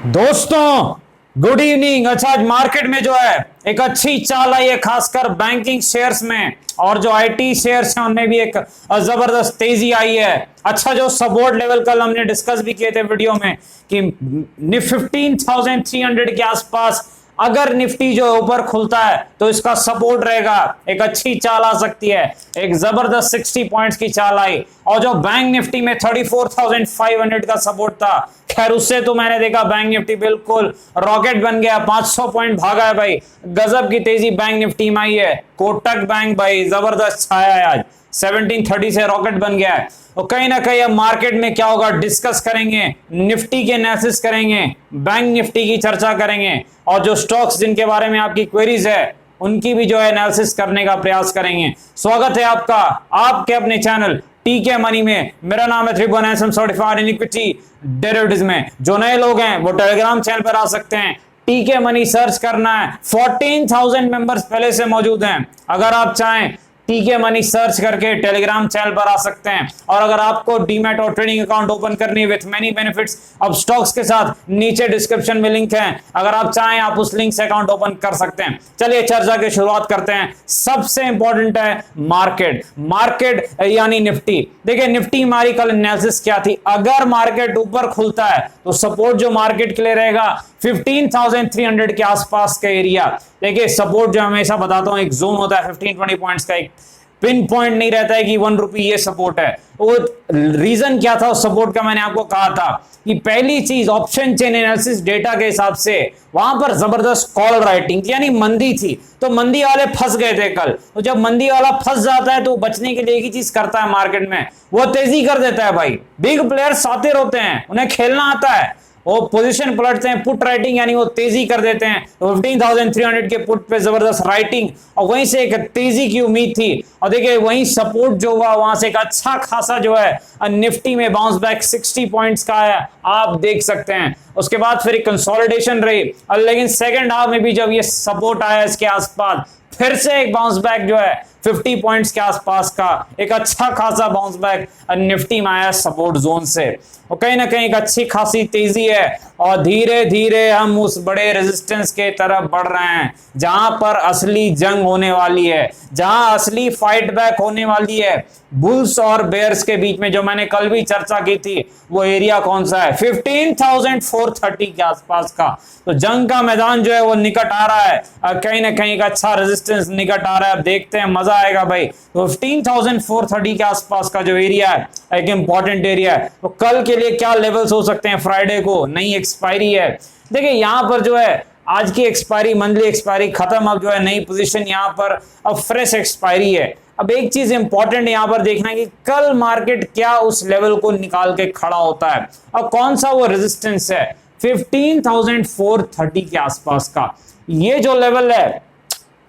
दोस्तों good evening. अच्छा, आज मार्केट में जो है एक अच्छी चाल आई है, खासकर बैंकिंग शेयर्स में, और जो आईटी शेयर्स हैं उनमें भी एक जबरदस्त तेजी आई है। अच्छा, जो सपोर्ट लेवल कल हमने डिस्कस भी किए थे वीडियो में कि 15,300 के आसपास अगर निफ्टी जो ऊपर खुलता है तो इसका सपोर्ट रहेगा, एक अच्छी चाल आ सकती है। एक जबरदस्त 60 पॉइंट्स की चाल आई, और जो बैंक निफ्टी में 34,500 का सपोर्ट था, खैर उससे तो मैंने देखा बैंक निफ्टी बिल्कुल रॉकेट बन गया, 500 पॉइंट भागा है भाई। गजब की तेजी बैंक निफ्टी में आई है। कोटक बैंक भाई जबरदस्त छाया है, आज 1730 से रॉकेट बन गया है। और कहीं ना कहीं अब मार्केट में क्या होगा डिस्कस करेंगे, निफ्टी के एनालिसिस करेंगे, बैंक निफ्टी की चर्चा करेंगे, और जो स्टॉक्स जिनके बारे में आपकी क्वेरीज है उनकी भी जो है एनालिसिस करने का प्रयास करेंगे। स्वागत है आपका आपके अपने चैनल टीके मनी में। मेरा नाम है त्रिभुवन सर्टिफाइड इन इक्विटी डेरिवेटिव्स में। जो नए लोग हैं वो टेलीग्राम चैनल पर आ सकते हैं, टीके मनी सर्च करना है। 14,000 मेंबर्स पहले से मौजूद हैं। अगर आप चाहें टीके मनी सर्च करके टेलीग्राम चैनल पर आ सकते हैं। और अगर आपको डीमैट और ट्रेडिंग अकाउंट ओपन करनी है विथ मेनी बेनिफिट्स अब स्टॉक्स के साथ, नीचे डिस्क्रिप्शन में लिंक है, अगर आप चाहें आप उस लिंक से अकाउंट ओपन कर सकते हैं। चलिए चर्चा की शुरुआत करते हैं। सबसे इंपॉर्टेंट है मार्केट यानी निफ्टी। देखिए निफ्टी हमारी कल एनालिसिस क्या थी, अगर मार्केट ऊपर खुलता है तो सपोर्ट जो मार्केट के लिए रहेगा 15,300 के आसपास का एरिया। देखिए सपोर्ट जो हमेशा बताता हूं एक जोन होता है 15-20 पॉइंट्स का, एक पिन पॉइंट नहीं रहता है कि 1 रुपी ये सपोर्ट है। वो रीजन क्या था उस सपोर्ट का, मैंने आपको कहा था कि पहली चीज ऑप्शन चेन एनालिसिस डेटा के हिसाब से वहां पर जबरदस्त कॉल राइटिंग यानी मंदी थी, तो मंदी वाले फंस गए थे कल। तो जब मंदी वाला फंस जाता है तो बचने के लिए एक ही चीज करता है मार्केट में, वो तेजी कर देता है भाई। बिग प्लेयर्स सातिर होते हैं, उन्हें खेलना आता है, वो पोजीशन पलटते हैं, पुट राइटिंग यानी वो तेजी कर देते हैं। 15,300 के पुट पे जबरदस्त राइटिंग, और वहीं से एक तेजी की उम्मीद थी। और देखिए वहीं सपोर्ट जो हुआ वहां से एक अच्छा खासा जो है निफ्टी में बाउंस बैक 60 पॉइंट्स का है, आप देख सकते हैं। उसके बाद फिर एक कंसोलिडेशन रही, लेकिन सेकंड हाफ में भी जब ये सपोर्ट आया इसके आसपास, फिर से एक बाउंस बैक जो है 50 पॉइंट्स के आसपास का एक अच्छा खासा बाउंस बैक निफ्टी में आया सपोर्ट जोन से। और कहीं ना कहीं एक अच्छी खासी तेजी है, और धीरे धीरे हम उस बड़े रेजिस्टेंस के तरफ बढ़ रहे हैं जहां पर असली जंग होने वाली है, जहां असली फाइट बैक होने वाली है बुल्स और बेयर्स के बीच में। जो मैंने कल भी चर्चा की थी वो एरिया कौन सा है, 15,430 के आसपास का। तो जंग का मैदान जो है वो निकट आ रहा है, कहीं ना कहीं का अच्छा रेजिस्टेंस निकट आ रहा है। अब देखते हैं, मजा आएगा भाई। तो 15,430 के आसपास का जो एरिया है एक इंपॉर्टेंट एरिया है। तो कल के लिए क्या लेवल्स हो सकते हैं, फ्राइडे को नई एक्सपायरी है। देखिए यहां पर जो है आज की एक्सपायरी, मंथली एक्सपायरी खत्म, अब जो है नई पोजीशन यहां पर अब फ्रेश एक्सपायरी है। अब एक चीज इंपॉर्टेंट यहां पर देखना है कि कल मार्केट क्या उस लेवल को निकाल के खड़ा होता है, और कौन सा वो रेजिस्टेंस है 15,430 के आसपास का। ये जो लेवल है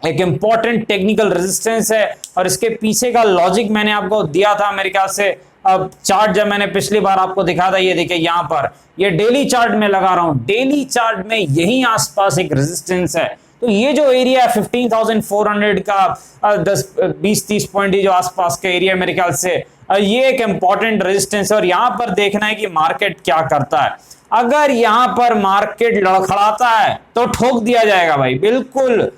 एक इंपॉर्टेंट टेक्निकल रेजिस्टेंस है, और इसके पीछे का लॉजिक मैंने आपको दिया था मेरे ख्याल से। अब चार्ट जब मैंने पिछली बार आपको दिखा था, ये देखिए यहां पर, ये डेली चार्ट में लगा रहा हूं, डेली चार्ट में यही आसपास एक रेजिस्टेंस है। तो ये जो एरिया है 15,400 का 10-20-30 पॉइंट जो आसपास का एरिया मेरे ख्याल से, ये एक इंपॉर्टेंट रेजिस्टेंस है। और यहां पर देखना है कि मार्केट क्या करता है। अगर यहां पर मार्केट लड़खड़ाता है तो ठोक दिया जाएगा भाई, बिल्कुल।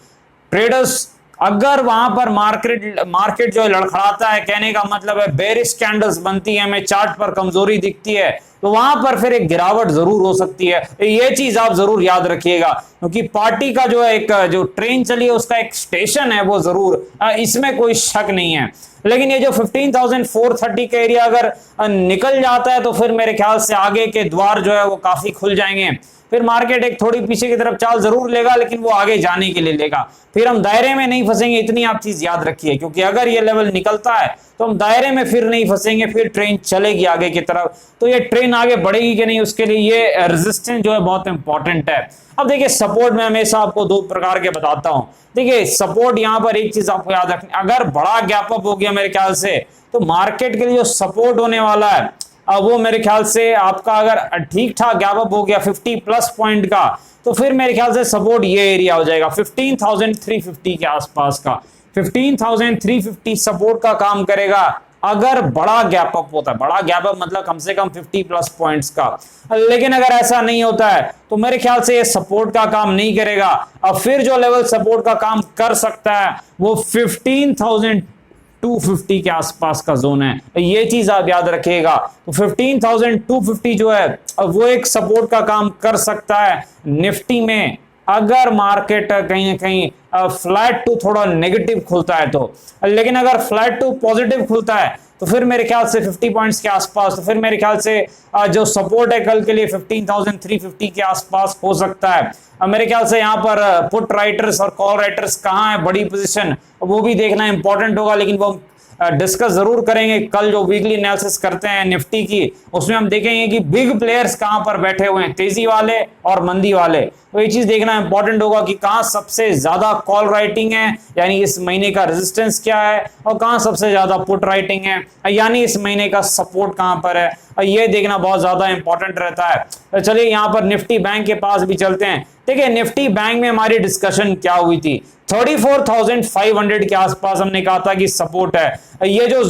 ट्रेडर्स अगर वहां पर मार्केट जो है लड़खड़ाता है, कहने का मतलब है बेरिश कैंडल्स बनती है, हमें चार्ट पर कमजोरी दिखती है, तो वहां पर फिर एक गिरावट जरूर हो सकती है। ये चीज आप जरूर याद रखिएगा, क्योंकि पार्टी का जो है एक जो ट्रेन चली है उसका एक स्टेशन है वो जरूर, इसमें कोई शक नहीं है। लेकिन ये जो 15,430 का एरिया अगर निकल जाता है तो फिर मेरे ख्याल से आगे के द्वार जो है वो काफी खुल जाएंगे। फिर मार्केट एक थोड़ी पीछे की तरफ चाल जरूर लेगा, लेकिन वो आगे जाने के लिए लेगा। फिर हम दायरे में नहीं फंसेंगे, इतनी आप चीज याद रखिए, क्योंकि अगर ये लेवल निकलता है तो हम दायरे में फिर नहीं फंसेंगे, फिर ट्रेन चलेगी आगे की तरफ। तो ये ट्रेन आगे बढ़ेगी कि नहीं, उसके लिए ये रेजिस्टेंस जो है बहुत इंपॉर्टेंट है। अब देखिए सपोर्ट में हमेशा आपको दो प्रकार के बताता हूं। देखिए सपोर्ट यहां पर एक चीज आपको याद रखनी, अगर बड़ा गैप अप हो गया मेरे ख्याल से, तो मार्केट के लिए जो सपोर्ट होने वाला है वो मेरे ख्याल से आपका अगर ठीक ठाक गैप अप हो गया 50+ पॉइंट का, तो फिर मेरे ख्याल से सपोर्ट ये एरिया हो जाएगा 15,350 के आसपास का। 15,350 सपोर्ट का काम करेगा। अगर बड़ा गैप अप होता है, बड़ा गैप अप मतलब कम से कम 50 प्लस पॉइंट्स का, लेकिन अगर ऐसा नहीं होता है तो मेरे ख्याल से ये सपोर्ट का काम नहीं करेगा। अब फिर जो लेवल सपोर्ट का काम कर सकता है वो 15,250 के आसपास का जोन है, ये चीज आप याद रखिएगा। तो 15,250 जो है वो एक सपोर्ट का काम कर सकता है निफ्टी में, अगर मार्केट कहीं ना कहीं फ्लैट टू थोड़ा नेगेटिव खुलता है तो। लेकिन अगर फ्लैट टू पॉजिटिव खुलता है तो फिर मेरे ख्याल से 50 पॉइंट्स के आसपास, तो फिर मेरे ख्याल से जो सपोर्ट है कल के लिए 15,350 के आसपास हो सकता है। मेरे ख्याल से यहाँ पर पुट राइटर्स और कॉल राइटर्स कहाँ है बड़ी पोजीशन, वो भी देखना इंपॉर्टेंट होगा, लेकिन वो डिस्कस जरूर करेंगे कल जो वीकली एनालिसिस करते हैं निफ्टी की, उसमें हम देखेंगे कि बिग प्लेयर्स कहां पर बैठे हुए हैं, तेजी वाले और मंदी वाले। तो ये चीज देखना इंपॉर्टेंट होगा कि कहां सबसे ज्यादा कॉल राइटिंग है, यानी इस महीने का रेजिस्टेंस क्या है, और कहां सबसे ज्यादा पुट राइटिंग है, यानी इस महीने का सपोर्ट कहां पर है, ये देखना बहुत ज्यादा इंपॉर्टेंट रहता है। तो चलिए यहाँ पर निफ्टी बैंक के पास भी चलते हैं। देखिए निफ्टी बैंक में हमारी डिस्कशन क्या हुई थी, 34,500 के आसपास हमने कहा था कि सपोर्ट है, ये जो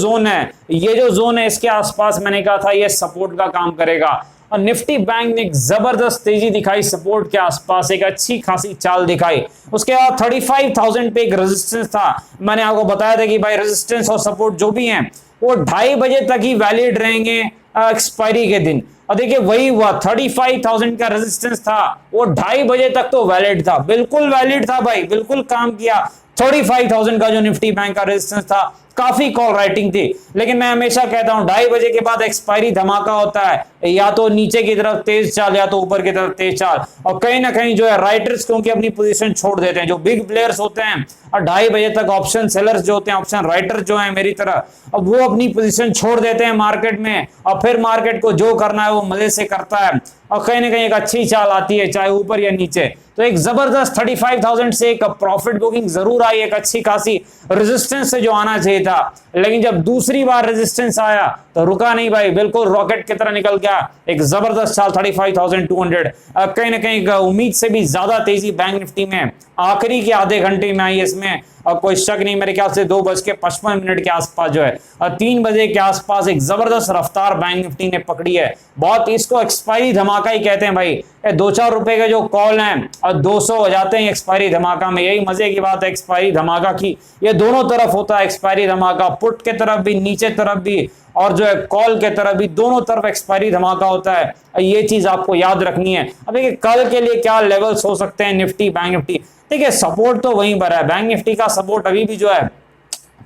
जोन है इसके आसपास मैंने कहा था ये सपोर्ट का काम करेगा। और निफ्टी बैंक ने एक जबरदस्त तेजी दिखाई सपोर्ट के आसपास, एक अच्छी खासी चाल दिखाई। उसके बाद 35,000 पे एक रेजिस्टेंस था, मैंने आपको बताया था कि भाई रेजिस्टेंस और सपोर्ट जो भी हैं वो 2:30 बजे तक ही वैलिड रहेंगे एक्सपायरी के दिन। और देखिए वही हुआ, 35,000 का रेजिस्टेंस था, वो 2:30 बजे तक तो वैलिड था, बिल्कुल वैलिड था भाई, बिल्कुल काम किया। 35,000 का जो निफ्टी बैंक का रेजिस्टेंस था, काफी कॉल राइटिंग थी। लेकिन मैं हमेशा कहता हूं 2:30 बजे के बाद एक्सपायरी धमाका होता है, या तो नीचे की तरफ तेज चाल या तो ऊपर की तरफ तेज चाल, और कहीं ना कहीं जो है राइटर्स क्योंकि अपनी पोजीशन छोड़ देते हैं, जो बिग प्लेयर्स होते हैं, और 2:30 बजे तक ऑप्शन सेलर्स जो होते हैं, ऑप्शन राइटर जो है मेरी तरह, अब वो अपनी पोजीशन छोड़ देते हैं मार्केट में, और फिर मार्केट को जो करना है वो मजे से करता है, और कहीं ना कहीं एक अच्छी चाल आती है चाहे ऊपर या नीचे। तो एक जबरदस्त 35,000 से एक प्रॉफिट बुकिंग जरूर आई, एक अच्छी खासी रेजिस्टेंस से जो आना चाहिए था, लेकिन जब दूसरी बार रेजिस्टेंस आया तो रुका नहीं भाई, बिल्कुल रॉकेट की तरह निकल गया, एक जबरदस्त चाल 35,200। कहीं ना कहीं उम्मीद से भी ज्यादा तेजी बैंक निफ्टी में आखिरी के आधे घंटे में आई, इसमें और कोई शक नहीं। मेरे ख्याल से 2:55 के आसपास जो है, और 3 बजे के आसपास एक जबरदस्त रफ्तार बैंक निफ्टी ने पकड़ी है, बहुत, इसको एक्सपायरी धमाका ही कहते हैं भाई। 2-4 रुपए के जो कॉल हैं और 200 हो जाते हैं एक्सपायरी धमाका में, यही मजे की बात है एक्सपायरी धमाका की। ये दोनों तरफ होता है एक्सपायरी धमाका, पुट के तरफ भी, नीचे तरफ भी, और जो है कॉल के तरफ भी, दोनों तरफ एक्सपायरी धमाका होता है, ये चीज आपको याद रखनी है। अब देखिए कल के लिए क्या लेवल्स हो सकते हैं निफ्टी बैंक निफ्टी, देखिए सपोर्ट तो वहीं पर है, बैंक निफ्टी का सपोर्ट अभी भी जो है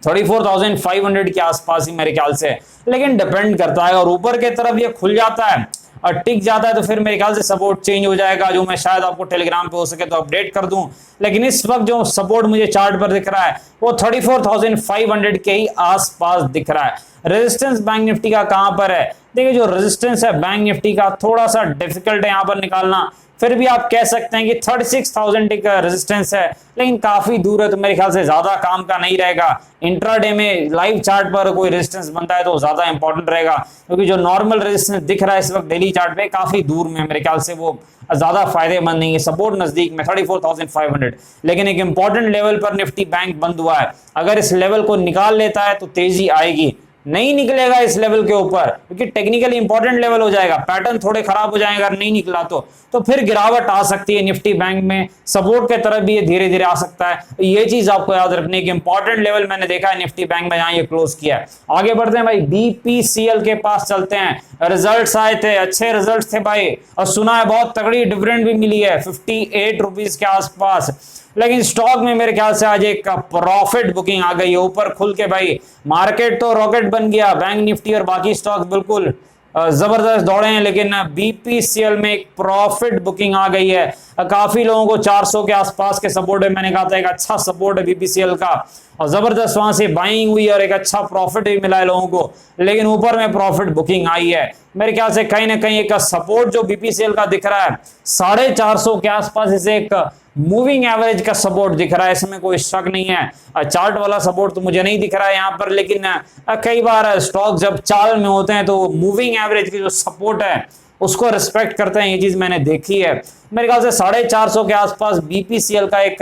34,500 के आसपास ही मेरे ख्याल से, लेकिन डिपेंड करता है, और ऊपर के तरफ ये खुल जाता है और टिक जाता है तो फिर मेरे ख्याल से सपोर्ट चेंज हो जाएगा, जो मैं शायद आपको टेलीग्राम पे हो सके तो अपडेट कर दूं। लेकिन इस वक्त जो सपोर्ट मुझे चार्ट पर दिख रहा है वो 34,500 के ही आसपास दिख रहा है। रेजिस्टेंस बैंक निफ्टी का कहां पर है, देखिए जो रेजिस्टेंस है बैंक निफ्टी का थोड़ा सा डिफिकल्ट है यहां पर निकालना, फिर भी आप कह सकते हैं कि 36,000 का रेजिस्टेंस है, लेकिन काफी दूर है, तो मेरे ख्याल से ज्यादा काम का नहीं रहेगा। इंट्राडे में लाइव चार्ट पर कोई रेजिस्टेंस बनता है तो ज्यादा इंपॉर्टेंट रहेगा, क्योंकि जो नॉर्मल रेजिस्टेंस दिख रहा है इस वक्त डेली चार्ट पे काफी दूर में, मेरे ख्याल से वो ज्यादा फायदेमंद नहीं है। सपोर्ट नजदीक में 34,500, लेकिन एक इंपॉर्टेंट लेवल पर निफ्टी बैंक बंद हुआ है, अगर इस लेवल को निकाल लेता है तो तेजी आएगी, नहीं निकलेगा इस लेवल के ऊपर क्योंकि टेक्निकली इंपॉर्टेंट लेवल हो जाएगा, पैटर्न थोड़े खराब हो जाएगा अगर नहीं निकला तो फिर गिरावट आ सकती है निफ्टी बैंक में, सपोर्ट के तरफ भी ये धीरे धीरे आ सकता है। ये चीज आपको याद रखने की, इंपॉर्टेंट लेवल मैंने देखा है निफ्टी बैंक में जहां ये क्लोज किया है। आगे बढ़ते हैं भाई, बीपीसीएल के पास चलते हैं। रिजल्ट्स आए थे, अच्छे रिजल्ट्स थे भाई, और सुना है बहुत तगड़ी डिविडेंड भी मिली है 58 रुपीज के आसपास, लेकिन स्टॉक में मेरे ख्याल से आज एक प्रॉफिट बुकिंग आ गई है ऊपर खुल के भाई। मार्केट तो रॉकेट बन गया, बैंक निफ्टी और बाकी स्टॉक बिल्कुल जबरदस्त दौड़े हैं, लेकिन बीपीसीएल में एक प्रॉफिट बुकिंग आ गई है। काफी लोगों को 400 के आसपास के सपोर्ट है, मैंने कहा था एक अच्छा सपोर्ट है बीपीसीएल का, और जबरदस्त वहां से बाइंग हुई और एक अच्छा प्रॉफिट भी मिला है लोगों को, लेकिन ऊपर में प्रॉफिट बुकिंग आई है। मेरे ख्याल से कहीं ना कहीं एक सपोर्ट जो बीपीसीएल का दिख रहा है 450 के आसपास, इसे एक मूविंग एवरेज का सपोर्ट दिख रहा है, इसमें कोई शक नहीं है। चार्ट वाला सपोर्ट तो मुझे नहीं दिख रहा है यहाँ पर, लेकिन कई बार स्टॉक जब चाल में होते हैं तो मूविंग एवरेज की जो सपोर्ट है उसको रिस्पेक्ट करते हैं, ये चीज मैंने देखी है। मेरे ख्याल से 450 के आसपास बीपीसीएल का एक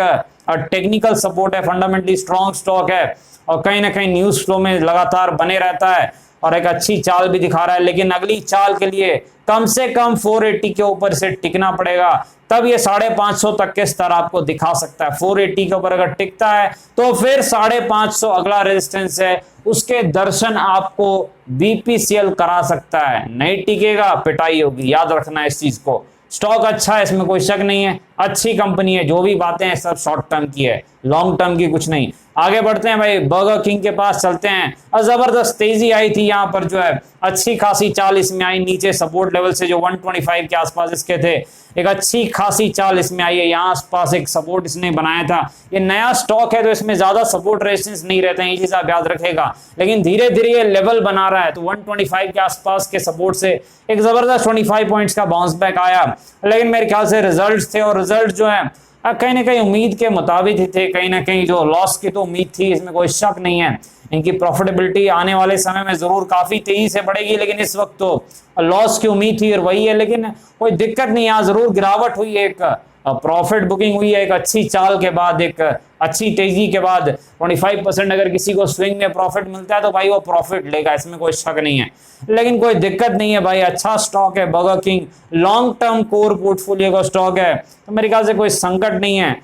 टेक्निकल सपोर्ट है, फंडामेंटली स्ट्रॉन्ग स्टॉक है और कहीं ना कहीं न्यूज फ्लो में लगातार बने रहता है और एक अच्छी चाल भी दिखा रहा है। लेकिन अगली चाल के लिए कम से कम 480 के ऊपर से टिकना पड़ेगा, तब ये 550 तक के स्तर आपको दिखा सकता है। 480 के ऊपर अगर टिकता है तो फिर 550 अगला रेजिस्टेंस है, उसके दर्शन आपको बीपीसीएल करा सकता है। नहीं टिकेगा पिटाई होगी, याद रखना इस चीज को। स्टॉक अच्छा है, इसमें कोई शक नहीं है, अच्छी कंपनी है, जो भी बातें हैं सब शॉर्ट टर्म की है, लॉन्ग टर्म की कुछ नहीं। आगे बढ़ते हैं भाई, बर्गर किंग के पास चलते हैं और जबरदस्त तेजी आई थी यहाँ पर जो है, अच्छी खासी चाल इसमें आई, नीचे सपोर्ट लेवल से जो 125 के आसपास इसके थे, एक अच्छी खासी चाल इसमें आई है। यहाँ आसपास एक सपोर्ट इसने बनाया था। ये नया स्टॉक है तो इसमें ज्यादा सपोर्ट रेजिस्टेंस नहीं रहते हैं, ये चीज आप याद रखेगा, लेकिन धीरे धीरे ये लेवल बना रहा है। तो 125 के आसपास के सपोर्ट से एक जबरदस्त 25 पॉइंट्स का बाउंस बैक आया, लेकिन मेरे ख्याल से रिजल्ट थे और रिजल्ट जो है कहीं ना कहीं उम्मीद के मुताबिक ही थे, कहीं ना कहीं जो लॉस की तो उम्मीद थी, इसमें कोई शक नहीं है। इनकी प्रॉफिटेबिलिटी आने वाले समय में जरूर काफी तेजी से बढ़ेगी, लेकिन इस वक्त तो लॉस की उम्मीद थी और वही है। लेकिन कोई दिक्कत नहीं, यहाँ जरूर गिरावट हुई है, एक प्रॉफिट बुकिंग हुई है, एक अच्छी चाल के बाद, एक अच्छी तेजी के बाद 25% अगर किसी को स्विंग में प्रॉफिट मिलता है तो भाई वो प्रॉफिट लेगा, इसमें कोई शक नहीं है। लेकिन कोई दिक्कत नहीं है भाई, अच्छा स्टॉक है burger king, long term core portfolio का स्टॉक है, तो मेरे ख्याल से कोई संकट नहीं है,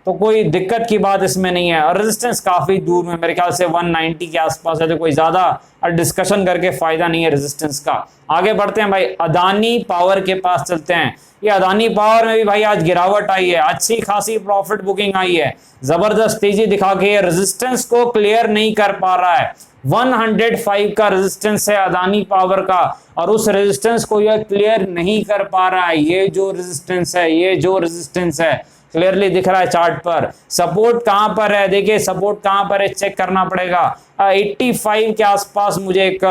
तो कोई दिक्कत की बात इसमें नहीं है। और रेजिस्टेंस काफी दूर में, मेरे ख्याल से 190 के आसपास है, तो कोई ज्यादा डिस्कशन करके फायदा नहीं है रेजिस्टेंस का। आगे बढ़ते हैं भाई, अदानी पावर के पास चलते हैं। ये अदानी पावर में भी भाई आज गिरावट आई है, अच्छी खासी प्रॉफिट बुकिंग आई है, जबरदस्त तेजी दिखा के रेजिस्टेंस को क्लियर नहीं कर पा रहा है। 105 का रेजिस्टेंस है अदानी पावर का और उस रेजिस्टेंस को यह क्लियर नहीं कर पा रहा है। ये जो रेजिस्टेंस है, ये जो रेजिस्टेंस है क्लियरली दिख रहा है चार्ट पर। सपोर्ट कहां पर है, देखिए सपोर्ट कहां पर है, चेक करना पड़ेगा। 85 के आसपास मुझे एक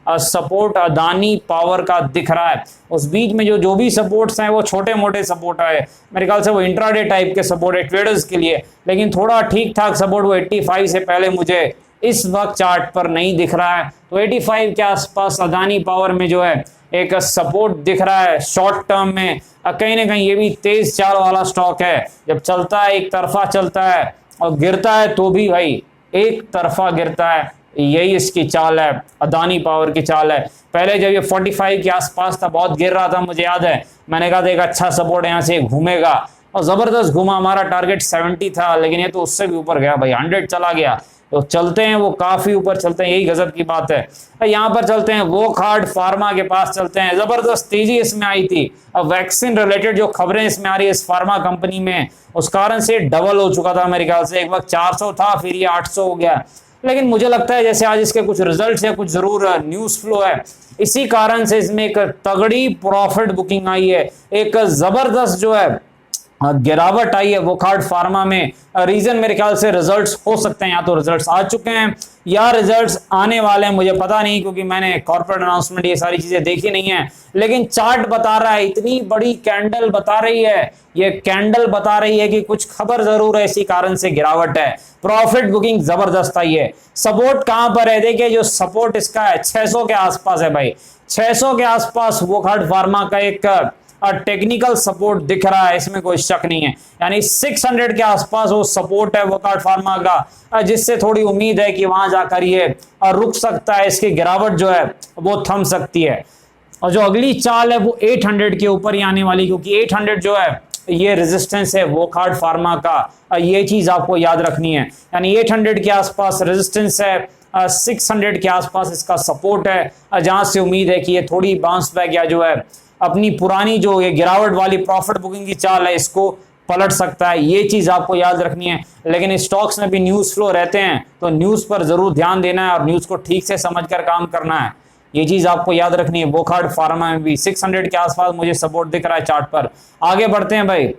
सपोर्ट अदानी पावर का दिख रहा है। उस बीच में जो भी सपोर्ट्स हैं वो छोटे मोटे सपोर्ट है, मेरे ख्याल से वो इंट्राडे टाइप के सपोर्ट है ट्रेडर्स के लिए, लेकिन थोड़ा ठीक ठाक सपोर्ट वो 85 से पहले मुझे इस वक्त चार्ट पर नहीं दिख रहा है। तो 85 के आसपास अदानी पावर में जो है एक सपोर्ट दिख रहा है शॉर्ट टर्म में। कहीं ना कहीं ये भी तेज चाल वाला स्टॉक है, जब चलता है एक तरफा चलता है और गिरता है तो भी भाई एक तरफा गिरता है, यही इसकी चाल है, अदानी पावर की चाल है। पहले जब ये 45 के आसपास था, बहुत गिर रहा था, मुझे याद है, मैंने कहा था एक अच्छा सपोर्ट यहाँ से घूमेगा और जबरदस्त घूमा। हमारा टारगेट 70 था, लेकिन ये तो उससे भी ऊपर गया भाई, 100 चला गया। तो चलते हैं वो काफी ऊपर चलते हैं, यही गजब की बात है। यहाँ पर चलते हैं वोकहार्ट फार्मा के पास चलते हैं, जबरदस्त तेजी इसमें आई थी। अब वैक्सीन रिलेटेड जो खबरें इसमें आ रही है इस फार्मा कंपनी में, उस कारण से डबल हो चुका था मेरे ख्याल से, एक वक्त 400 था फिर ये 800 हो गया। लेकिन मुझे लगता है जैसे आज इसके कुछ रिजल्ट्स है, कुछ जरूर न्यूज फ्लो है, इसी कारण से इसमें एक तगड़ी प्रॉफिट बुकिंग आई है, एक जबरदस्त जो है गिरावट आई है वोकहार्ट फार्मा में। रीजन मेरे ख्याल से रिजल्ट्स हो सकते हैं, या तो रिजल्ट्स आ चुके हैं या रिजल्ट्स आने वाले हैं, मुझे पता नहीं, क्योंकि मैंने कॉर्पोरेट अनाउंसमेंट ये सारी चीजें देखी नहीं है। लेकिन चार्ट बता रहा है, इतनी बड़ी कैंडल बता रही है, ये कैंडल बता रही है कि कुछ खबर जरूर है, इसी कारण से गिरावट है। प्रॉफिट बुकिंग जबरदस्त आई है। सपोर्ट कहां पर है, देखिए जो सपोर्ट इसका है 600 के आसपास है भाई, 600 के आसपास वोकहार्ट फार्मा का एक टेक्निकल सपोर्ट दिख रहा है, इसमें कोई शक नहीं है। यानी 600 के आसपास वो सपोर्ट है वोकहार्ट फार्मा का, जिससे थोड़ी उम्मीद है कि वहां जाकर ये रुक सकता है, इसकी गिरावट जो है वो थम सकती है। और जो अगली चाल है वो 800 के ऊपर ही आने वाली, क्योंकि 800 जो है ये रेजिस्टेंस है वोकहार्ट फार्मा का, ये चीज आपको याद रखनी है। यानी 800 के आसपास रेजिस्टेंस है, 600 के आसपास इसका सपोर्ट है, जहां से उम्मीद है कि ये थोड़ी बाउंस बैक या जो है अपनी पुरानी जो ये गिरावट वाली प्रॉफिट बुकिंग की चाल है इसको पलट सकता है, ये चीज आपको याद रखनी है। लेकिन स्टॉक्स में भी न्यूज फ्लो रहते हैं, तो न्यूज पर जरूर ध्यान देना है और न्यूज को ठीक से समझकर काम करना है, ये चीज आपको याद रखनी है। वोकहार्ट फार्मा में भी 600 के आसपास मुझे सपोर्ट दिख रहा है चार्ट पर। आगे बढ़ते हैं भाई,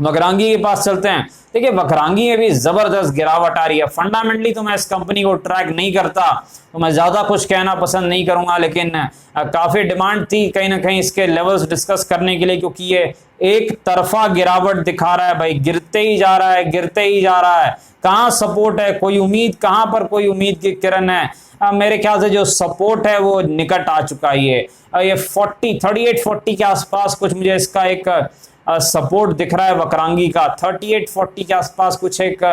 वक्रांगी के पास चलते हैं। देखिए वक्रांगी में भी जबरदस्त गिरावट आ रही है। फंडामेंटली तो मैं इस कंपनी को ट्रैक नहीं करता, तो मैं ज्यादा कुछ कहना पसंद नहीं करूंगा, लेकिन काफी डिमांड थी कहीं ना कहीं इसके लेवल्स डिस्कस करने के लिए, क्योंकि ये एक तरफा गिरावट दिखा रहा है भाई, गिरते ही जा रहा है, गिरते ही जा रहा है। कहां सपोर्ट है, कोई उम्मीद, कहां पर कोई उम्मीद की किरण है। मेरे ख्याल से जो सपोर्ट है वो निकट आ चुका है। ये 38-40 के आसपास कुछ मुझे इसका एक सपोर्ट दिख रहा है वक्रांगी का। 38-40 के आसपास कुछ एक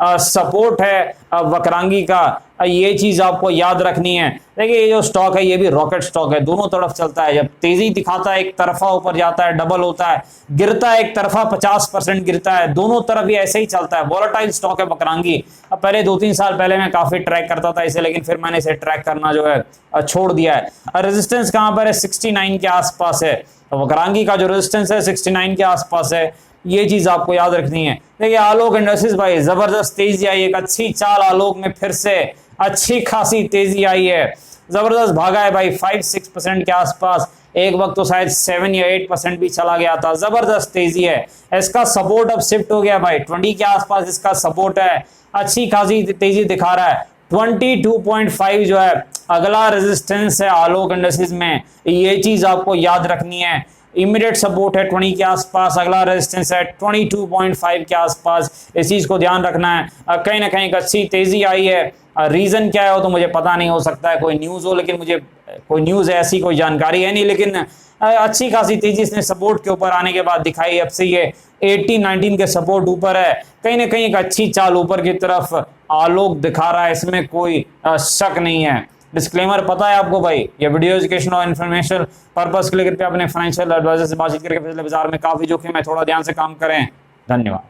सपोर्ट है वक्रांगी का। ये चीज आपको याद रखनी है। देखिए ये जो स्टॉक है ये भी रॉकेट स्टॉक है, दोनों तरफ चलता है। जब तेजी दिखाता है एक तरफा ऊपर जाता है, डबल होता है, गिरता है एक तरफा 50% गिरता है, दोनों तरफ ही ऐसे ही चलता है। वोलेटाइल स्टॉक है वक्रांगी। अब पहले 2-3 साल पहले मैं काफी ट्रैक करता था इसे, लेकिन फिर मैंने इसे ट्रैक करना जो है छोड़ दिया है। रेजिस्टेंस कहां पर है? 69 के आसपास है। वक्रांगी का जो रेजिस्टेंस है 69 के आसपास है। ये चीज आपको याद रखनी है। देखिए आलोक इंडस्ट्रीज भाई जबरदस्त तेजी आई, एक अच्छी चाल आलोक में फिर से अच्छी खासी तेजी आई है, जबरदस्त भागा है भाई 5-6% के आसपास। एक वक्त तो शायद 7 या 8% भी चला गया था। जबरदस्त तेजी है। इसका सपोर्ट अब शिफ्ट हो गया भाई 20 के आसपास, इसका सपोर्ट है, अच्छी खासी तेजी दिखा रहा है। 22.5 जो है अगला रेजिस्टेंस है आलोक इंडस्ट्रीज में, ये चीज आपको याद रखनी है। इमीडिएट सपोर्ट है 20 के आसपास, अगला रेजिस्टेंस है 22.5 के आसपास। इस चीज को ध्यान रखना है। कहीं ना कहीं एक अच्छी तेजी आई है। रीजन क्या है वो तो मुझे पता नहीं, हो सकता है कोई न्यूज हो, लेकिन मुझे कोई न्यूज है ऐसी कोई जानकारी है नहीं। लेकिन अच्छी खासी तेजी इसने सपोर्ट के ऊपर आने के बाद दिखाई। अब से ये 18-19 के सपोर्ट ऊपर है, कहीं ना कहीं एक अच्छी चाल ऊपर की तरफ आलोक दिखा रहा है, इसमें कोई शक नहीं है। डिस्क्लेमर पता है आपको भाई, ये वीडियो एजुकेशन और इन्फॉर्मेशन पर्पस के लिए कृपया अपने फाइनेंशियल एडवाइजर से बातचीत करके पिछले बाजार में काफी जोखिम है, थोड़ा ध्यान से काम करें। धन्यवाद।